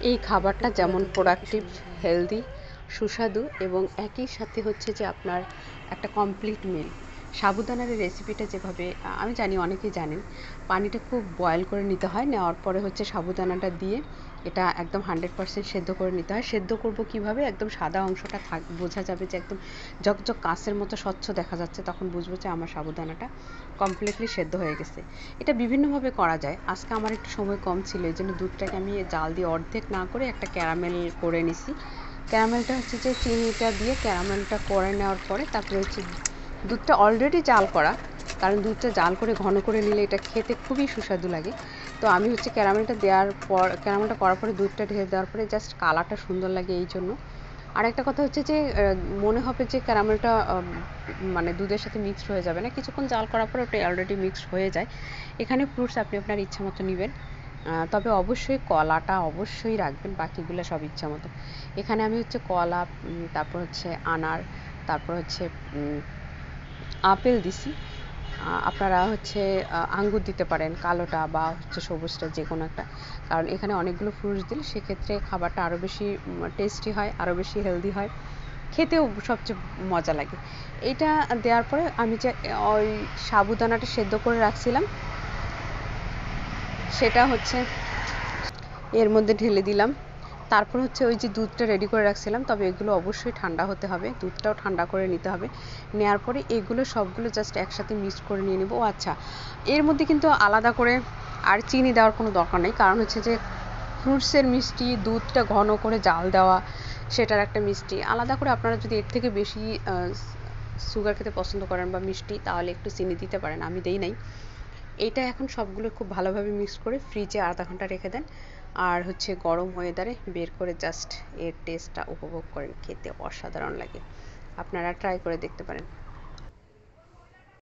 এই খাবারটা যেমন প্রোডাক্টিভ, হেলদি, সুস্বাদু এবং একই সাথে হচ্ছে যে আপনার একটা কমপ্লিট মিল। সাবুদানার এই রেসিপিটা যেভাবে আমি জানি অনেকেই জানেন, পানিটা খুব বয়েল করে নিতে হয়, নেওয়ার পরে হচ্ছে সাবুদানাটা দিয়ে এটা একদম 100% সেদ্ধ করে নিতে হয়। সেদ্ধ করব কিভাবে? একদম সাদা অংশটা বোঝা যাবে যে একদম ঝকঝক কাঁচের মতো স্বচ্ছ দেখা যাচ্ছে, তখন বুঝবো যে আমার সাবুদানাটা কমপ্লিটলি সেদ্ধ হয়ে গেছে। এটা বিভিন্নভাবে করা যায়। আজকে আমার একটু সময় কম ছিল, এই জন্য দুধটাকে আমি জাল দিয়ে অর্ধেক না করে একটা ক্যারামেল করে নিছি। ক্যারামেলটা হচ্ছে যে চিনিটা দিয়ে ক্যারামেলটা করে নেওয়ার পরে তারপরে হচ্ছে দুধটা অলরেডি জাল করা, কারণ দুধটা জাল করে ঘন করে নিলে এটা খেতে খুবই সুস্বাদু লাগে। তো আমি হচ্ছে ক্যারামেলটা দেওয়ার পর, ক্যারামেলটা করার পরে দুধটা ঢেলে দেওয়ার পরে জাস্ট কালারটা সুন্দর লাগে এই জন্য। আর একটা কথা হচ্ছে যে মনে হবে যে ক্যারামেলটা মানে দুধের সাথে মিক্সড হয়ে যাবে না, কিছুক্ষণ জাল করার পরে ওটা অলরেডি মিক্সড হয়ে যায়। এখানে ফ্রুটস আপনি আপনার ইচ্ছা মতো নেবেন, তবে অবশ্যই কলাটা অবশ্যই রাখবেন, বাকিগুলো সব ইচ্ছা মতো। এখানে আমি হচ্ছে কলা, তারপর হচ্ছে আনার, তারপর হচ্ছে আপেল দিছি। আপনারা হচ্ছে আঙ্গুর দিতে পারেন, কালোটা বা হচ্ছে সবুজটা, যে কোনো একটা, কারণ এখানে অনেকগুলো ফ্রুটস দিলে সেক্ষেত্রে খাবারটা আরও বেশি টেস্টি হয়, আরও বেশি হেলদি হয়, খেতেও সবচেয়ে মজা লাগে। এইটা দেওয়ার পরে আমি যে ওই সাবুদানাটা সেদ্ধ করে রাখছিলাম সেটা হচ্ছে এর মধ্যে ঢেলে দিলাম। তারপর হচ্ছে ওই যে দুধটা রেডি করে রাখছিলাম, তবে এগুলো অবশ্যই ঠান্ডা হতে হবে, দুধটাও ঠান্ডা করে নিতে হবে। নেওয়ার পরে এগুলো সবগুলো জাস্ট একসাথে মিক্স করে নিয়ে নেব। ও আচ্ছা, এর মধ্যে কিন্তু আলাদা করে আর চিনি দেওয়ার কোনো দরকার নেই, কারণ হচ্ছে যে ফ্রুটসের মিষ্টি, দুধটা ঘন করে জাল দেওয়া, সেটার একটা মিষ্টি আলাদা করে। আপনারা যদি এর থেকে বেশি সুগার খেতে পছন্দ করেন বা মিষ্টি, তাহলে একটু চিনি দিতে পারেন, আমি দেই নাই। এইটা এখন সবগুলো খুব ভালোভাবে মিক্স করে ফ্রিজে আধা ঘন্টা রেখে দেন, আর হচ্ছে গরম ওয়েদারে বের করে জাস্ট এর টেস্টটা উপভোগ করেন, খেতে অসাধারণ লাগে। আপনারা ট্রাই করে দেখতে পারেন।